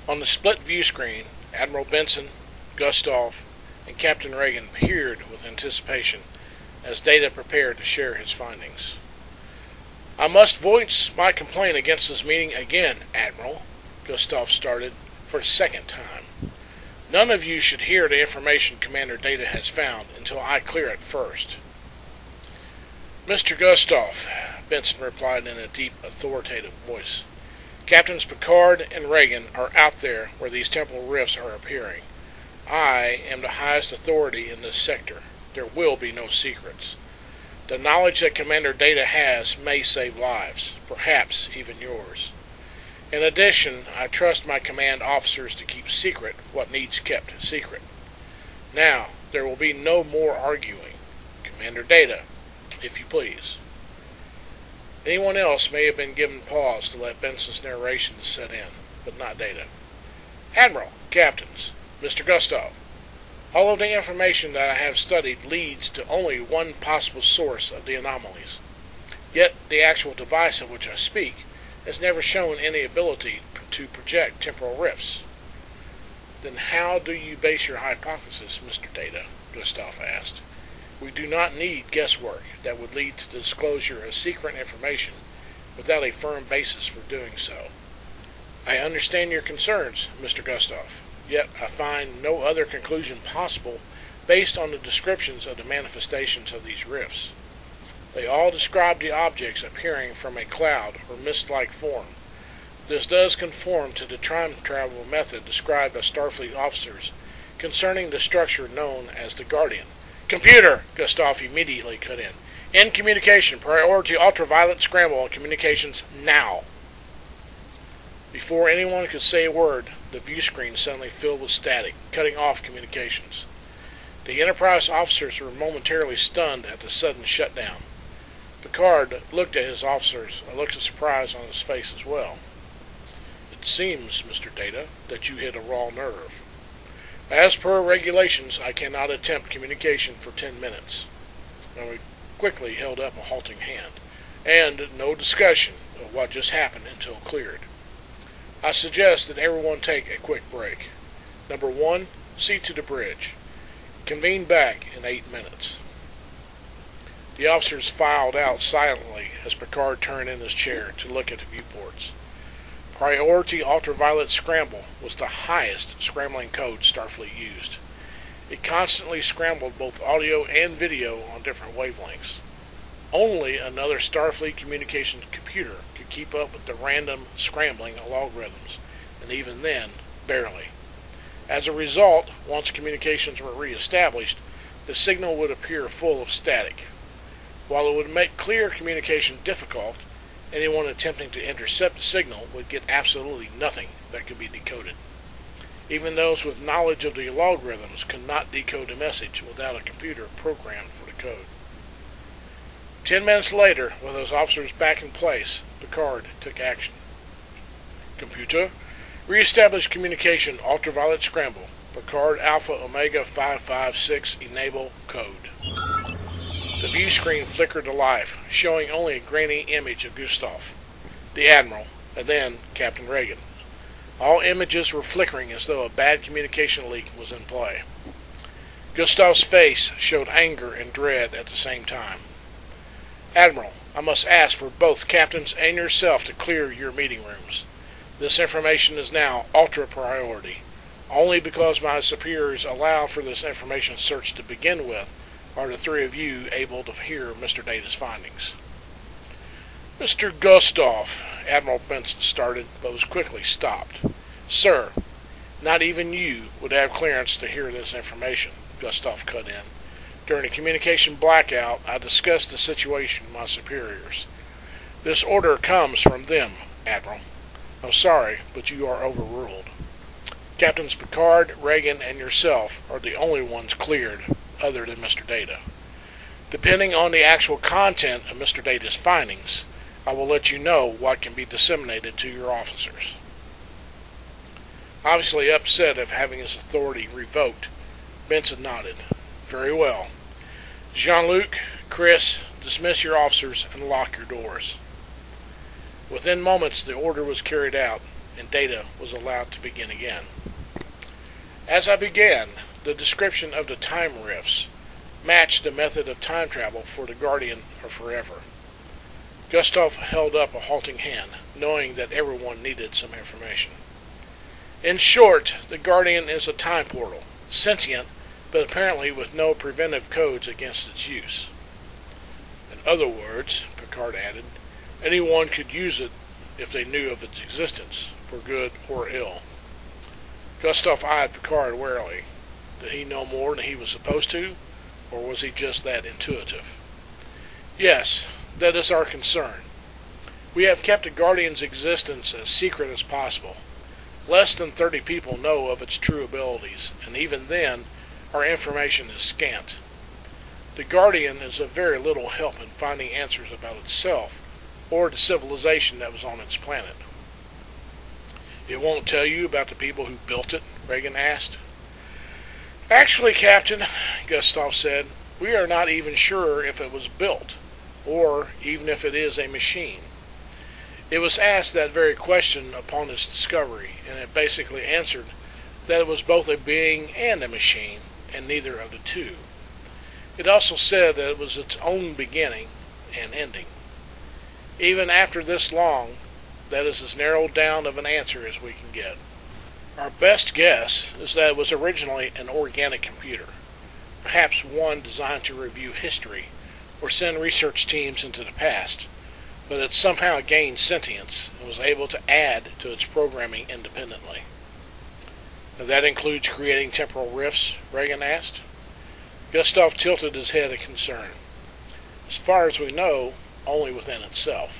On the split view screen, Admiral Benson, Gustav, and Captain Reagan peered with anticipation as Data prepared to share his findings. "I must voice my complaint against this meeting again, Admiral," Gustav started for the second time. "None of you should hear the information Commander Data has found until I clear it first." "Mr. Gustav," Benson replied in a deep, authoritative voice, "Captains Picard and Reagan are out there where these temporal rifts are appearing. I am the highest authority in this sector. There will be no secrets. The knowledge that Commander Data has may save lives, perhaps even yours. In addition, I trust my command officers to keep secret what needs kept secret. Now, there will be no more arguing. Commander Data, if you please." Anyone else may have been given pause to let Benson's narration set in, but not Data. "Admiral, Captains, Mr. Gustav, all of the information that I have studied leads to only one possible source of the anomalies. Yet the actual device of which I speak has never shown any ability to project temporal rifts." "Then how do you base your hypothesis, Mr. Data?" Gustav asked. "We do not need guesswork that would lead to the disclosure of secret information without a firm basis for doing so." "I understand your concerns, Mr. Gustav, yet I find no other conclusion possible based on the descriptions of the manifestations of these rifts. They all describe the objects appearing from a cloud or mist-like form. This does conform to the time travel method described by Starfleet officers concerning the structure known as the Guardian." "Computer!" Gustav immediately cut in. "In communication, priority ultraviolet scramble on communications now." Before anyone could say a word, the view screen suddenly filled with static, cutting off communications. The Enterprise officers were momentarily stunned at the sudden shutdown. Picard looked at his officers, a look of surprise on his face as well. "It seems, Mr. Data, that you hit a raw nerve. As per regulations, I cannot attempt communication for 10 minutes. And we quickly held up a halting hand. "And no discussion of what just happened until cleared. I suggest that everyone take a quick break. Number 1, see to the bridge. Convene back in 8 minutes. The officers filed out silently as Picard turned in his chair to look at the viewports. Priority ultraviolet scramble was the highest scrambling code Starfleet used. It constantly scrambled both audio and video on different wavelengths. Only another Starfleet communications computer could keep up with the random scrambling logarithms, and even then, barely. As a result, once communications were re-established, the signal would appear full of static. While it would make clear communication difficult, anyone attempting to intercept the signal would get absolutely nothing that could be decoded. Even those with knowledge of the logarithms could not decode a message without a computer programmed for the code. 10 minutes later, with those officers back in place, Picard took action. "Computer, re-establish communication ultraviolet scramble. Picard Alpha Omega 556 enable code." The view screen flickered to life, showing only a grainy image of Gustav, the Admiral, and then Captain Reagan. All images were flickering as though a bad communication leak was in play. Gustav's face showed anger and dread at the same time. "Admiral, I must ask for both captains and yourself to clear your meeting rooms. This information is now ultra priority. Only because my superiors allowed for this information search to begin with are the three of you able to hear Mr. Data's findings." "Mr. Gustav," Admiral Benson started, but was quickly stopped. "Sir, not even you would have clearance to hear this information," Gustav cut in. "During the communication blackout, I discussed the situation with my superiors. This order comes from them, Admiral. I'm sorry, but you are overruled. Captains Picard, Reagan, and yourself are the only ones cleared, other than Mr. Data. Depending on the actual content of Mr. Data's findings, I will let you know what can be disseminated to your officers." Obviously upset at having his authority revoked, Benson nodded. "Very well. Jean-Luc, Chris, dismiss your officers and lock your doors." Within moments the order was carried out. and Data was allowed to begin again. As I began, the description of the time rifts matched the method of time travel for the Guardian or Forever. Gustav held up a halting hand, knowing that everyone needed some information. In short, the Guardian is a time portal, sentient, but apparently with no preventive codes against its use. In other words, Picard added, anyone could use it if they knew of its existence, for good or ill. Gustav eyed Picard warily. Did he know more than he was supposed to, or was he just that intuitive? Yes, that is our concern. We have kept the Guardian's existence as secret as possible. Less than 30 people know of its true abilities, and even then, our information is scant. The Guardian is of very little help in finding answers about itself, or the civilization that was on its planet. It won't tell you about the people who built it? Reagan asked. Actually, Captain, Gustav said, we are not even sure if it was built, or even if it is a machine. It was asked that very question upon its discovery, and it basically answered that it was both a being and a machine, and neither of the two. It also said that it was its own beginning and ending. Even after this long, that is as narrowed down of an answer as we can get. Our best guess is that it was originally an organic computer, perhaps one designed to review history or send research teams into the past, but it somehow gained sentience and was able to add to its programming independently. Now, that includes creating temporal rifts? Reagan asked. Gustav tilted his head in concern. As far as we know, only within itself.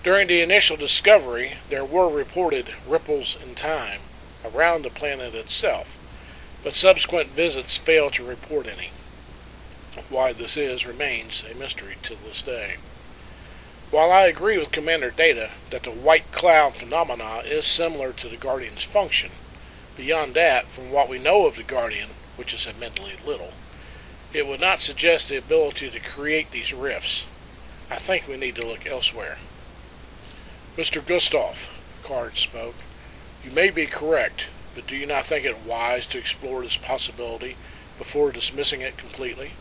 During the initial discovery, there were reported ripples in time around the planet itself, but subsequent visits failed to report any. Why this is remains a mystery to this day. While I agree with Commander Data that the white cloud phenomena is similar to the Guardian's function, beyond that, from what we know of the Guardian, which is admittedly little, it would not suggest the ability to create these rifts. I think we need to look elsewhere. Mr. Gustav, Picard spoke, you may be correct, but do you not think it wise to explore this possibility before dismissing it completely?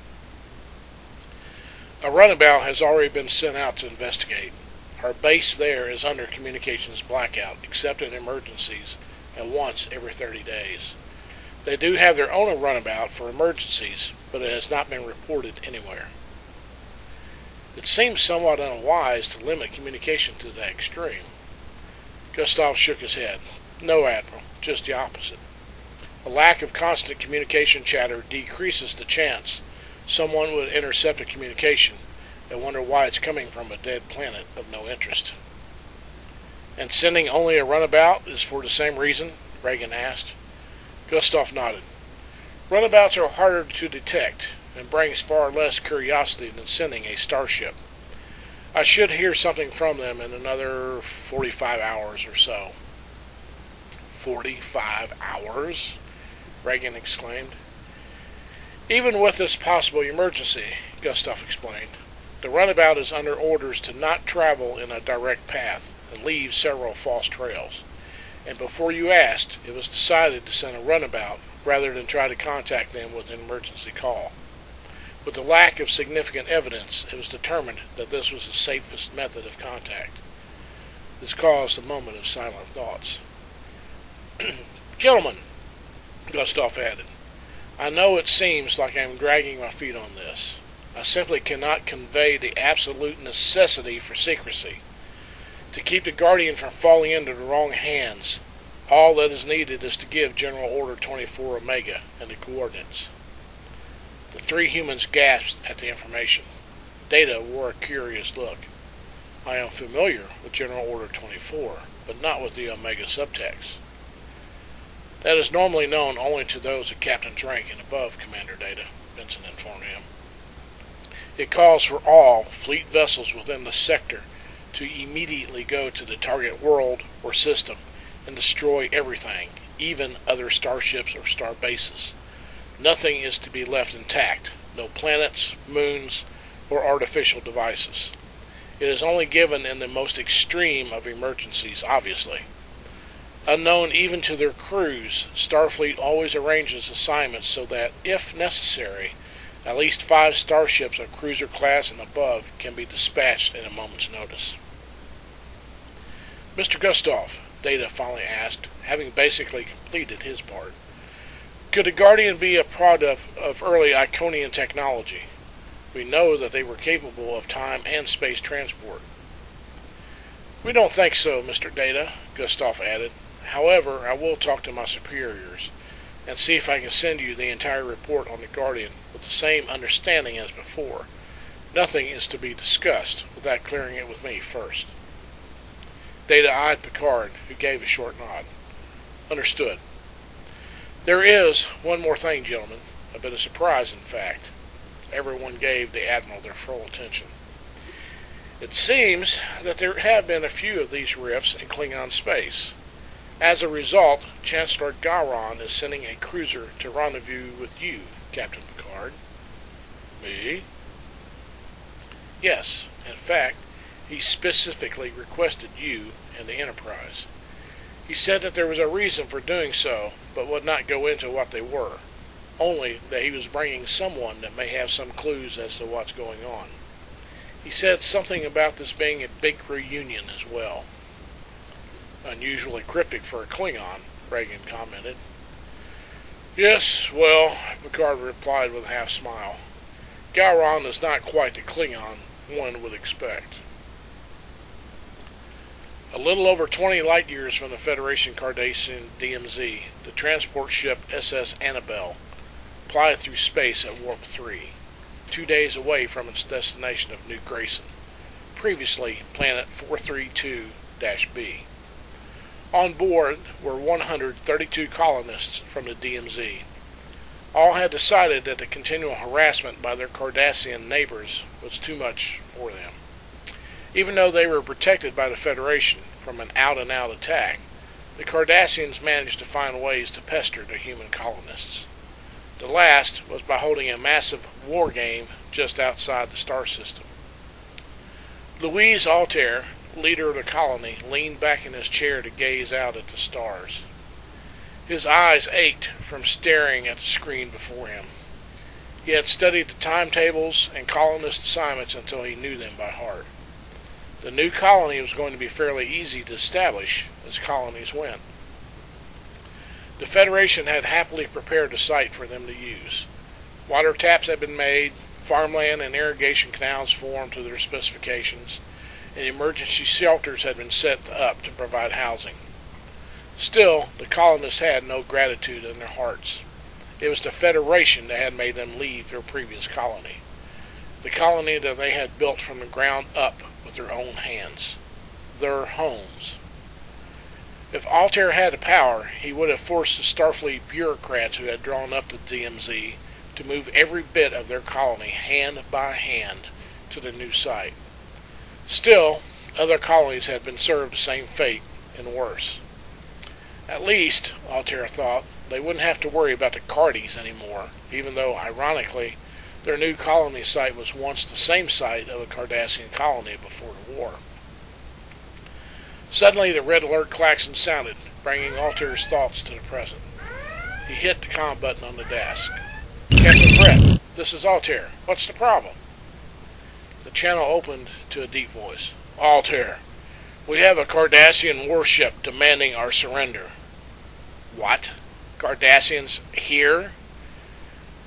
A runabout has already been sent out to investigate. Our base there is under communications blackout, except in emergencies, and once every 30 days. They do have their own runabout for emergencies, but it has not been reported anywhere. It seems somewhat unwise to limit communication to that extreme. Gustav shook his head. No, Admiral, just the opposite. A lack of constant communication chatter decreases the chance someone would intercept a communication and wonder why it's coming from a dead planet of no interest. And sending only a runabout is for the same reason? Reagan asked. Gustav nodded. Runabouts are harder to detect and brings far less curiosity than sending a starship. I should hear something from them in another 45 hours or so. 45 hours? Reagan exclaimed. Even with this possible emergency, Gustav explained, the runabout is under orders to not travel in a direct path and leave several false trails. And before you asked, it was decided to send a runabout rather than try to contact them with an emergency call. With the lack of significant evidence, it was determined that this was the safest method of contact. This caused a moment of silent thoughts. Gentlemen, Gustav added, I know it seems like I am dragging my feet on this. I simply cannot convey the absolute necessity for secrecy. To keep the Guardian from falling into the wrong hands, all that is needed is to give General Order 24 Omega and the coordinates. The three humans gasped at the information. Data wore a curious look. I am familiar with General Order 24, but not with the Omega subtext. That is normally known only to those of Captain's rank and above, Commander Data, Benson informed him. It calls for all fleet vessels within the sector to immediately go to the target world or system and destroy everything, even other starships or star bases. Nothing is to be left intact, no planets, moons, or artificial devices. It is only given in the most extreme of emergencies, obviously. Unknown even to their crews, Starfleet always arranges assignments so that, if necessary, at least 5 starships of cruiser class and above can be dispatched in a moment's notice. "Mr. Gustav," Data finally asked, having basically completed his part, "could a Guardian be a product of early Iconian technology? We know that they were capable of time and space transport." "We don't think so, Mr. Data," Gustav added. "However, I will talk to my superiors and see if I can send you the entire report on the Guardian with the same understanding as before. Nothing is to be discussed without clearing it with me first." Data eyed Picard, who gave a short nod. "Understood. There is one more thing, gentlemen. A bit of surprise, in fact." Everyone gave the Admiral their full attention. "It seems that there have been a few of these rifts in Klingon space. As a result, Chancellor Gowron is sending a cruiser to rendezvous with you, Captain Picard." "Me?" "Yes. In fact, he specifically requested you and the Enterprise. He said that there was a reason for doing so, but would not go into what they were. Only that he was bringing someone that may have some clues as to what's going on. He said something about this being a big reunion as well." "Unusually cryptic for a Klingon," Reagan commented. "Yes, well," Picard replied with a half-smile, "Gowron is not quite the Klingon one would expect." A little over 20 light-years from the Federation Cardassian DMZ, the transport ship u.s.s. Annabelle plied through space at Warp 3, 2 days away from its destination of New Grayson, previously Planet 432-B. On board were 132 colonists from the DMZ. All had decided that the continual harassment by their Cardassian neighbors was too much for them. Even though they were protected by the Federation from an out-and-out attack, the Cardassians managed to find ways to pester the human colonists. The last was by holding a massive war game just outside the star system. Louise Altair, leader of the colony, leaned back in his chair to gaze out at the stars. His eyes ached from staring at the screen before him. He had studied the timetables and colonist assignments until he knew them by heart. The new colony was going to be fairly easy to establish as colonies went. The Federation had happily prepared a site for them to use. Water taps had been made, farmland and irrigation canals formed to their specifications, and emergency shelters had been set up to provide housing. Still, the colonists had no gratitude in their hearts. It was the Federation that had made them leave their previous colony, the colony that they had built from the ground up with their own hands, their homes. If Altair had the power, he would have forced the Starfleet bureaucrats who had drawn up the DMZ to move every bit of their colony hand by hand to the new site. Still, other colonies had been served the same fate, and worse. At least, Altair thought, they wouldn't have to worry about the Cardies anymore, even though, ironically, their new colony site was once the same site of a Cardassian colony before the war. Suddenly the red alert klaxon sounded, bringing Altair's thoughts to the present. He hit the comm button on the desk. "Captain Brett, this is Altair. What's the problem?" The channel opened to a deep voice. "Altair, we have a Cardassian warship demanding our surrender." "What? Cardassians here?"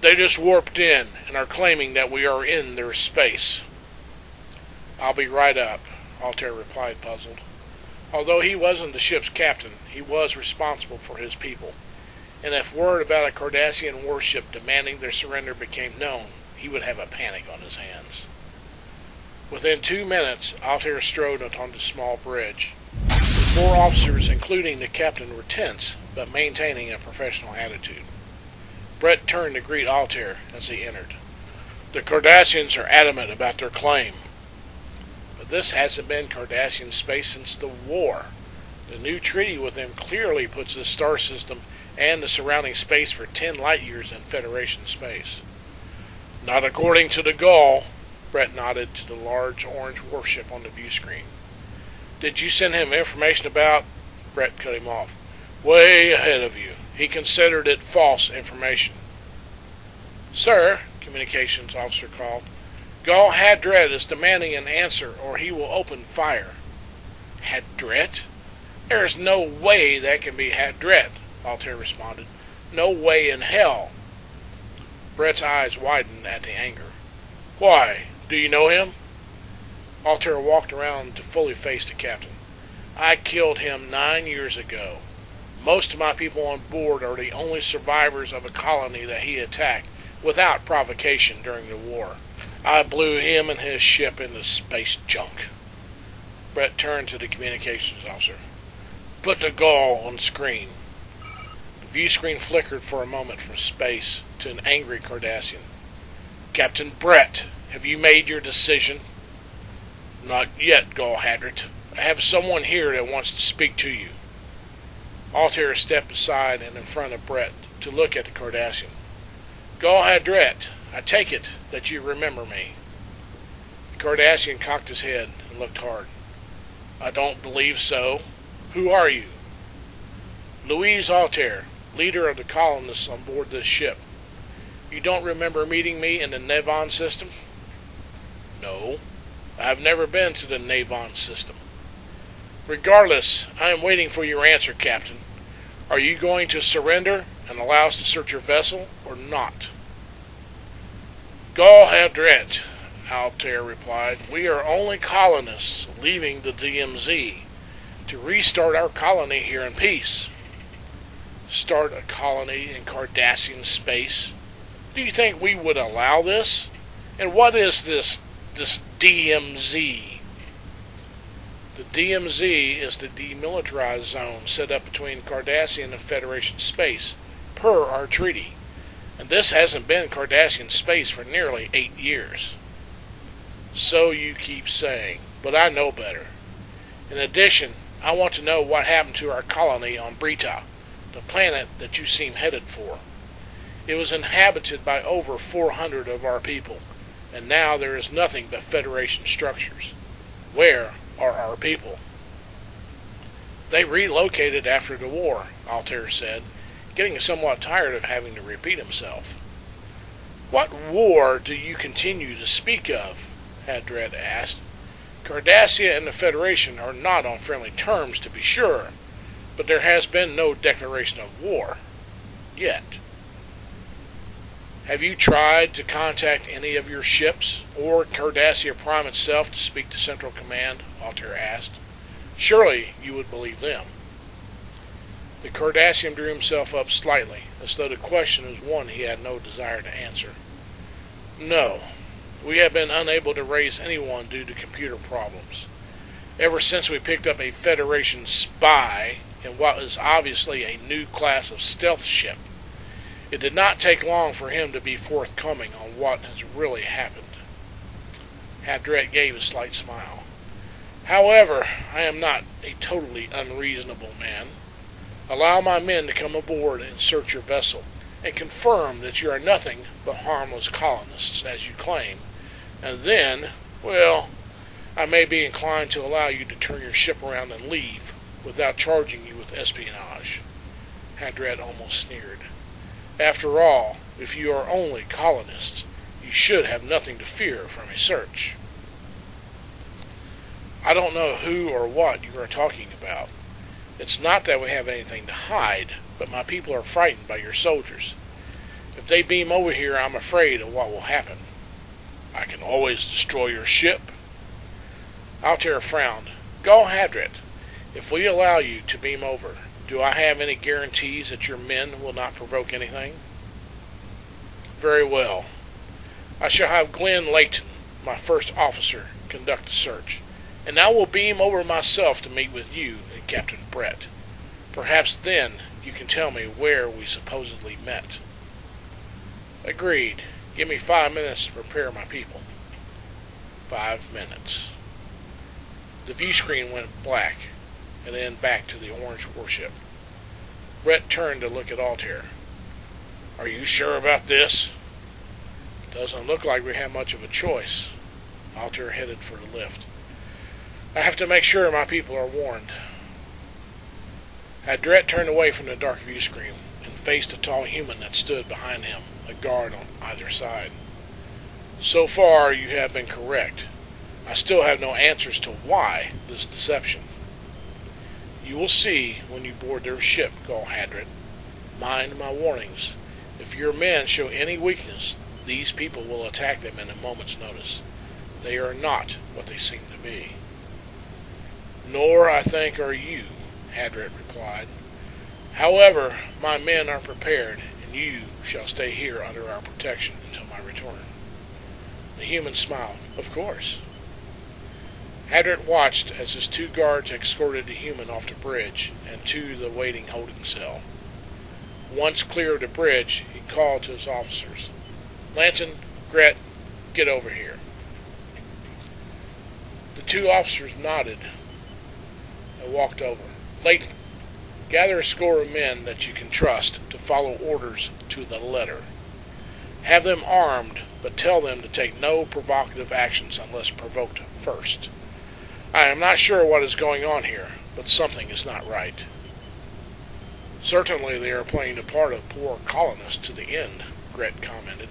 "They just warped in and are claiming that we are in their space." "I'll be right up," Altair replied, puzzled. Although he wasn't the ship's captain, he was responsible for his people, and if word about a Cardassian warship demanding their surrender became known, he would have a panic on his hands. Within 2 minutes, Altair strode onto the small bridge. The 4 officers, including the captain, were tense, but maintaining a professional attitude. Brett turned to greet Altair as he entered. "The Cardassians are adamant about their claim." "But this hasn't been Cardassian space since the war. The new treaty with them clearly puts the star system and the surrounding space for 10 light-years in Federation space." "Not according to the Gull." Brett nodded to the large orange warship on the view screen. "Did you send him information about—" Brett cut him off. Way ahead of you. He considered it false information. Sir, communications officer called, Gul Hadred is demanding an answer or he will open fire. Hadret? There is no way that can be Hadret, Altair responded. No way in hell. Brett's eyes widened at the anger. Why? Do you know him? Altair walked around to fully face the captain. I killed him 9 years ago. Most of my people on board are the only survivors of a colony that he attacked without provocation during the war. I blew him and his ship into space junk. Brett turned to the communications officer. Put the Gul on screen. The view screen flickered for a moment from space to an angry Cardassian. Captain Brett, have you made your decision? Not yet, Gul Hadret. I have someone here that wants to speak to you. Altair stepped aside and in front of Brett to look at the Cardassian. Gul Hadret, I take it that you remember me. The Cardassian cocked his head and looked hard. I don't believe so. Who are you? Louise Altair, leader of the colonists on board this ship. You don't remember meeting me in the Navon system? No. I have never been to the Navon system. Regardless, I am waiting for your answer, Captain. Are you going to surrender and allow us to search your vessel, or not? Gul Hadret, Altair replied. We are only colonists leaving the DMZ to restart our colony here in peace. Start a colony in Cardassian space? Do you think we would allow this? And what is this DMZ? The DMZ is the demilitarized zone set up between Cardassian and Federation space, per our treaty. And this hasn't been Cardassian space for nearly 8 years. So you keep saying, but I know better. In addition, I want to know what happened to our colony on Brita, the planet that you seem headed for. It was inhabited by over 400 of our people, and now there is nothing but Federation structures. Where are our people? They relocated after the war, Altair said, getting somewhat tired of having to repeat himself. What war do you continue to speak of? Hadred asked. Cardassia and the Federation are not on friendly terms, to be sure, but there has been no declaration of war. Yet. Have you tried to contact any of your ships, or Cardassia Prime itself, to speak to Central Command? Altair asked. Surely you would believe them. The Cardassian drew himself up slightly, as though the question was one he had no desire to answer. No, we have been unable to raise anyone due to computer problems. Ever since we picked up a Federation spy in what is obviously a new class of stealth ship, it did not take long for him to be forthcoming on what has really happened. Hadret gave a slight smile. However, I am not a totally unreasonable man. Allow my men to come aboard and search your vessel, and confirm that you are nothing but harmless colonists, as you claim, and then, well, I may be inclined to allow you to turn your ship around and leave, without charging you with espionage. Hadret almost sneered. After all, if you are only colonists, you should have nothing to fear from a search. I don't know who or what you are talking about. It's not that we have anything to hide, but my people are frightened by your soldiers. If they beam over here, I'm afraid of what will happen. I can always destroy your ship. Altair frowned. Gul Hadret, if we allow you to beam over, do I have any guarantees that your men will not provoke anything? Very well. I shall have Glenn Layton, my first officer, conduct the search, and I will beam over myself to meet with you and Captain Brett. Perhaps then you can tell me where we supposedly met. Agreed. Give me 5 minutes to prepare my people. 5 minutes. The view screen went black, and then back to the orange warship. Brett turned to look at Altair. Are you sure about this? Doesn't look like we have much of a choice. Altair headed for the lift. I have to make sure my people are warned. Hadret turned away from the dark view screen and faced a tall human that stood behind him, a guard on either side. So far, you have been correct. I still have no answers to why this deception. You will see when you board their ship, Gul Hadret. Mind my warnings. If your men show any weakness, these people will attack them in a moment's notice. They are not what they seem to be. Nor, I think, are you, Hadret replied. However, my men are prepared, and you shall stay here under our protection until my return. The human smiled. Of course. Hadret watched as his two guards escorted the human off the bridge and to the waiting holding cell. Once clear of the bridge, he called to his officers. Lanson, Gret, get over here. The two officers nodded and walked over. Leighton, gather a score of men that you can trust to follow orders to the letter. Have them armed, but tell them to take no provocative actions unless provoked first. I am not sure what is going on here, but something is not right. Certainly they are playing the part of poor colonists to the end, Gret commented.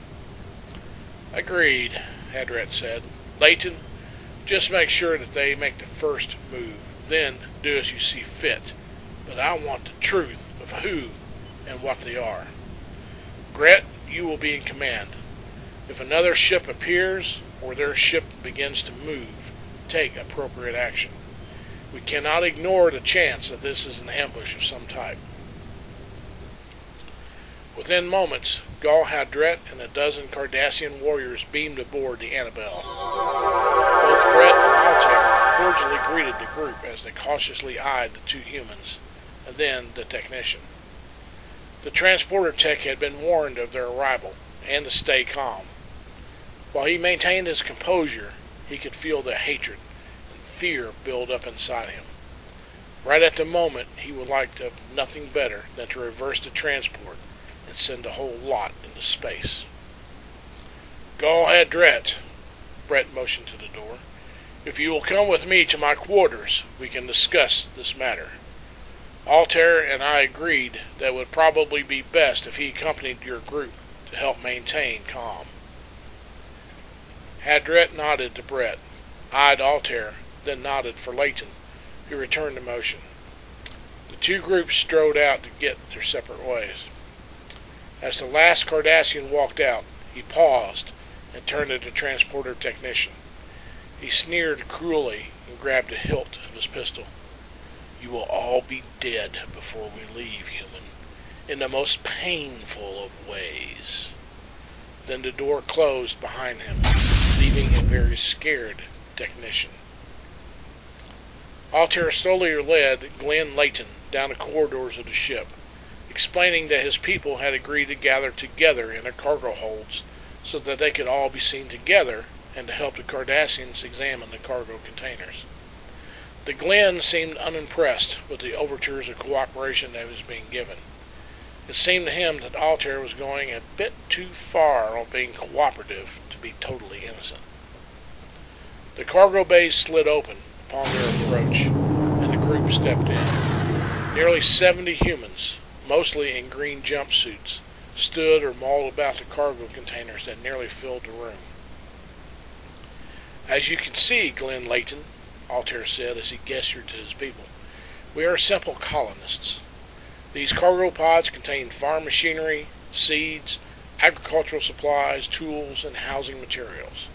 Agreed, Hadret said. Leighton, just make sure that they make the first move. Then do as you see fit. But I want the truth of who and what they are. Gret, you will be in command. If another ship appears or their ship begins to move, take appropriate action. We cannot ignore the chance that this is an ambush of some type. Within moments, Gul Hadret and a dozen Cardassian warriors beamed aboard the Annabelle. Both Gret and Altair cordially greeted the group as they cautiously eyed the two humans, and then the technician. The transporter tech had been warned of their arrival, and to stay calm. While he maintained his composure, he could feel the hatred and fear build up inside him. Right at the moment, he would like to have nothing better than to reverse the transport and send the whole lot into space. Gul Hadret, Brett motioned to the door. If you will come with me to my quarters, we can discuss this matter. Altair and I agreed that it would probably be best if he accompanied your group to help maintain calm. Hadret nodded to Brett, eyed Altair, then nodded for Leighton, who returned the motion. The two groups strode out to get their separate ways. As the last Cardassian walked out, he paused and turned to the transporter technician. He sneered cruelly and grabbed the hilt of his pistol. You will all be dead before we leave, human, in the most painful of ways. Then the door closed behind him, leaving a very scared technician. Altair slowly led Glenn Leighton down the corridors of the ship, explaining that his people had agreed to gather together in their cargo holds so that they could all be seen together and to help the Cardassians examine the cargo containers. The Glenn seemed unimpressed with the overtures of cooperation that was being given. It seemed to him that Altair was going a bit too far on being cooperative to be totally innocent. The cargo bays slid open upon their approach, and the group stepped in. Nearly 70 humans, mostly in green jumpsuits, stood or mauled about the cargo containers that nearly filled the room. As you can see, Glenn Leighton, Altair said as he gestured to his people, we are simple colonists. These cargo pods contain farm machinery, seeds, agricultural supplies, tools, and housing materials.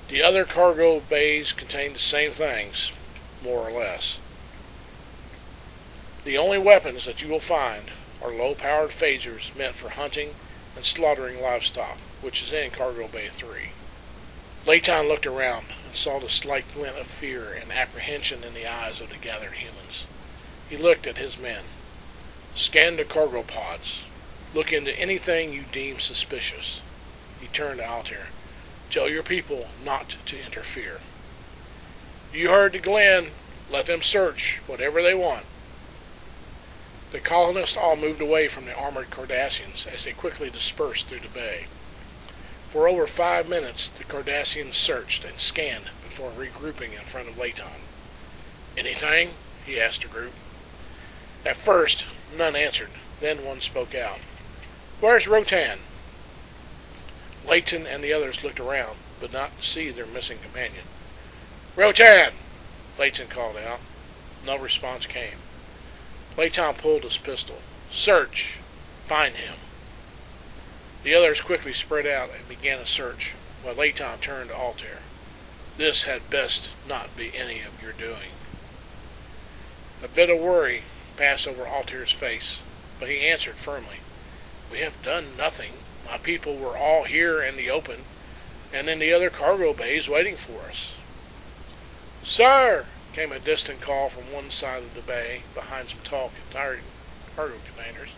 The other cargo bays contain the same things, more or less. The only weapons that you will find are low-powered phasers meant for hunting and slaughtering livestock, which is in Cargo Bay 3. Leighton looked around and saw the slight glint of fear and apprehension in the eyes of the gathered humans. He looked at his men. Scan the cargo pods. Look into anything you deem suspicious. He turned to Altair. Tell your people not to interfere. You heard the Glenn. Let them search whatever they want. The colonists all moved away from the armored Cardassians as they quickly dispersed through the bay. For over 5 minutes, the Cardassians searched and scanned before regrouping in front of Leighton. Anything? He asked the group. At first, none answered. Then one spoke out. "Where's Rotan?" Layton and the others looked around, but not to see their missing companion. "Rotan!" Layton called out. No response came. Layton pulled his pistol. "Search. Find him." The others quickly spread out and began a search, while Layton turned to Altair. "This had best not be any of your doing." A bit of worry passed over Altair's face, but he answered firmly, "We have done nothing. My people were all here in the open, and in the other cargo bays waiting for us." "Sir!" came a distant call from one side of the bay, behind some tall cargo containers.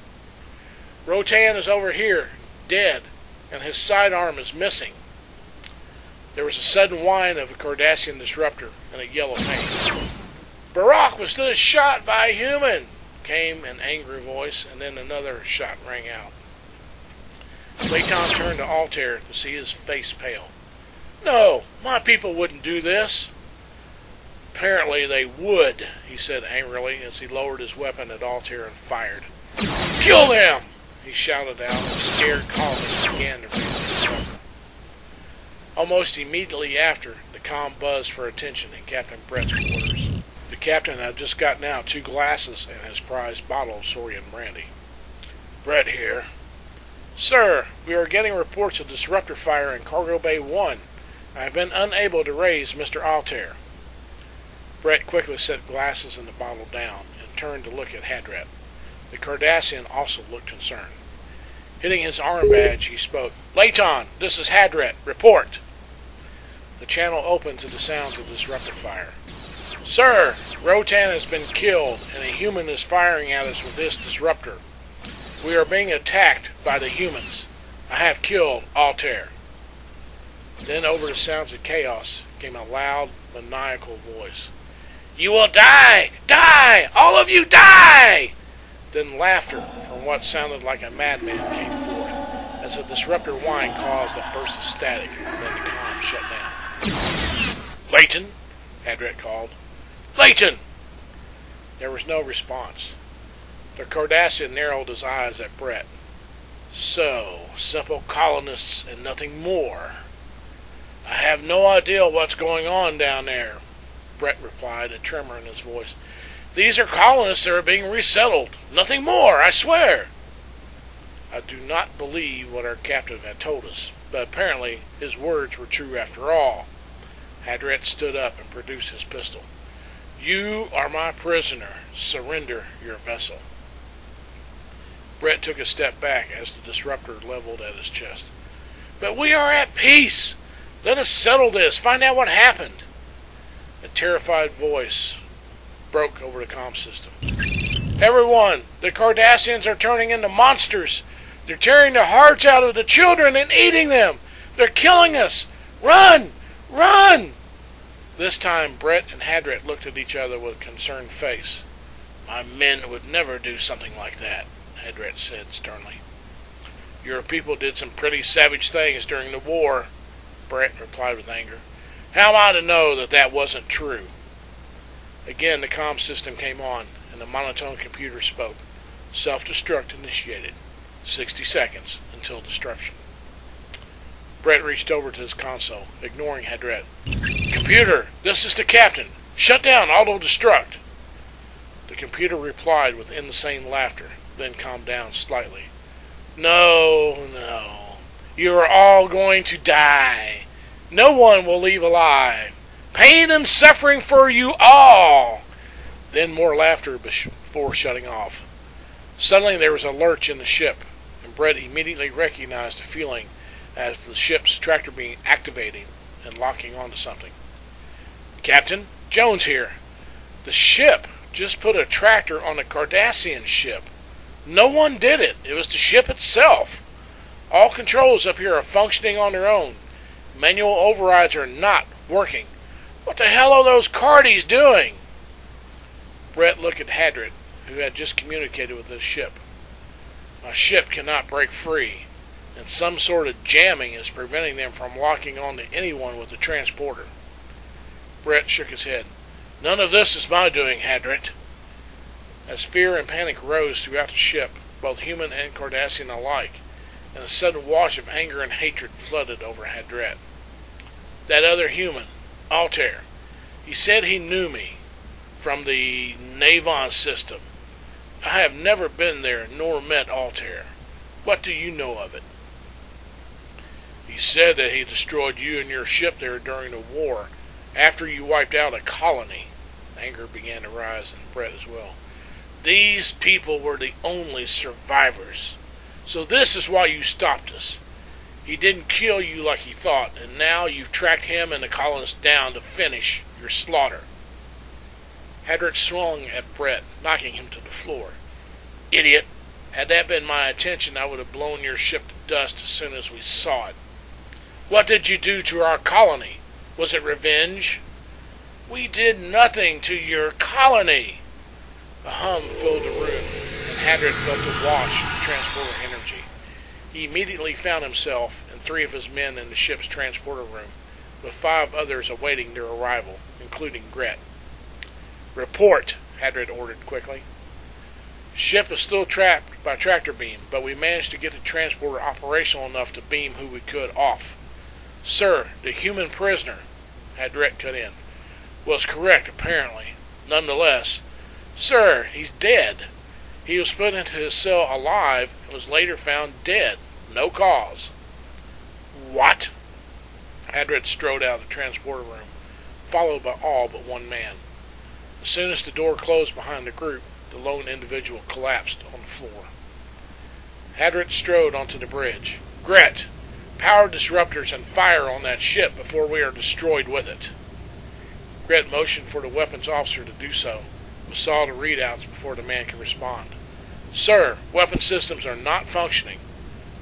"Rotan is over here, dead, and his sidearm is missing." There was a sudden whine of a Cardassian disruptor and a yell of pain. "Barak was just shot by a human!" came an angry voice, and then another shot rang out. Layton turned to Altair to see his face pale. "No, my people wouldn't do this." "Apparently they would," he said angrily as he lowered his weapon at Altair and fired. "Kill them!" he shouted out, and scared colonists began to run. Almost immediately after, the comm buzzed for attention in Captain Brett's quarters. The captain had just gotten out 2 glasses and his prized bottle of Saurian brandy. "Brett here." "Sir, we are getting reports of disruptor fire in Cargo Bay 1. I have been unable to raise Mr. Altair." Brett quickly set glasses and the bottle down and turned to look at Hadrat. The Cardassian also looked concerned. Hitting his arm badge, he spoke. "Layton, this is Hadrat. Report." The channel opened to the sounds of disruptor fire. "Sir, Rotan has been killed, and a human is firing at us with this disruptor. We are being attacked by the humans. I have killed Altair." Then over the sounds of chaos came a loud, maniacal voice. "You will die! Die! All of you die!" Then laughter from what sounded like a madman came forth, as the disruptor whine caused a burst of static, and then the comm shut down. "Layton!" Hadrat called. "Layton!" There was no response. The Cardassian narrowed his eyes at Brett. "So, simple colonists and nothing more. I have no idea what's going on down there," Brett replied, a tremor in his voice. "These are colonists that are being resettled. Nothing more, I swear." I do not believe what our captain had told us, but apparently his words were true after all. Hadrat stood up and produced his pistol. "You are my prisoner. Surrender your vessel." Brett took a step back as the disruptor leveled at his chest. "But we are at peace. Let us settle this. Find out what happened." A terrified voice broke over the comm system. "Everyone, the Cardassians are turning into monsters. They're tearing the hearts out of the children and eating them. They're killing us. Run! Run!" This time Brett and Hadrat looked at each other with a concerned face. "My men would never do something like that," Hadrat said sternly. "Your people did some pretty savage things during the war," Brett replied with anger. "How am I to know that that wasn't true?" Again the comm system came on, and the monotone computer spoke. "Self-destruct initiated. 60 seconds until destruction." Brett reached over to his console, ignoring Hadrat. "Computer, this is the captain. Shut down auto-destruct." The computer replied with insane laughter, then calmed down slightly. No. You are all going to die. No one will leave alive. Pain and suffering for you all." Then more laughter before shutting off. Suddenly there was a lurch in the ship, and Brett immediately recognized the feeling as the ship's tractor beam activating and locking onto something. "Captain, Jones here. The ship just put a tractor on a Cardassian ship. No one did it. It was the ship itself. All controls up here are functioning on their own. Manual overrides are not working. What the hell are those Cardies doing?" Brett looked at Hadrat, who had just communicated with his ship. "My ship cannot break free, and some sort of jamming is preventing them from locking on to anyone with the transporter." Brett shook his head. "None of this is my doing, Hadrat." as fear and panic rose throughout the ship, both human and Cardassian alike, and a sudden wash of anger and hatred flooded over Hadret. That other human, Altair, he said he knew me from the Navon system. I have never been there nor met Altair. What do you know of it? He said that he destroyed you and your ship there during the war, after you wiped out a colony. Anger began to rise in Brett as well. These people were the only survivors. So this is why you stopped us. He didn't kill you like he thought, and now you've tracked him and the colonists down to finish your slaughter. Hadret swung at Brett, knocking him to the floor. Idiot! Had that been my intention, I would have blown your ship to dust as soon as we saw it. What did you do to our colony? Was it revenge? We did nothing to your colony. A hum filled the room, and Hadret felt a wash of transporter energy. He immediately found himself and 3 of his men in the ship's transporter room, with 5 others awaiting their arrival, including Gret. Report, Hadret ordered quickly. Ship is still trapped by tractor beam, but we managed to get the transporter operational enough to beam who we could off. Sir, the human prisoner, Hadret cut in, was correct apparently. Nonetheless, sir, he's dead. He was put into his cell alive and was later found dead. No cause. What? Hadret strode out of the transporter room, followed by all but 1 man. As soon as the door closed behind the group, the lone individual collapsed on the floor. Hadret strode onto the bridge. Gret, power disruptors and fire on that ship before we are destroyed with it. Gret motioned for the weapons officer to do so, but saw the readouts before the man could respond. Sir, weapon systems are not functioning.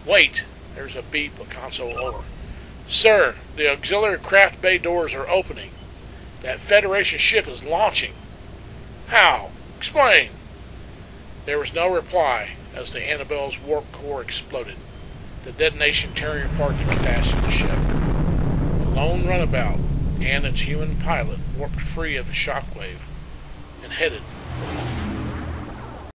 Wait, there's a beep, a console over. Sir, the auxiliary craft bay doors are opening. That Federation ship is launching. How? Explain. There was no reply as the Annabelle's warp core exploded, the detonation tearing apart the Cardassian ship. The lone runabout and its human pilot warped free of the shockwave and headed for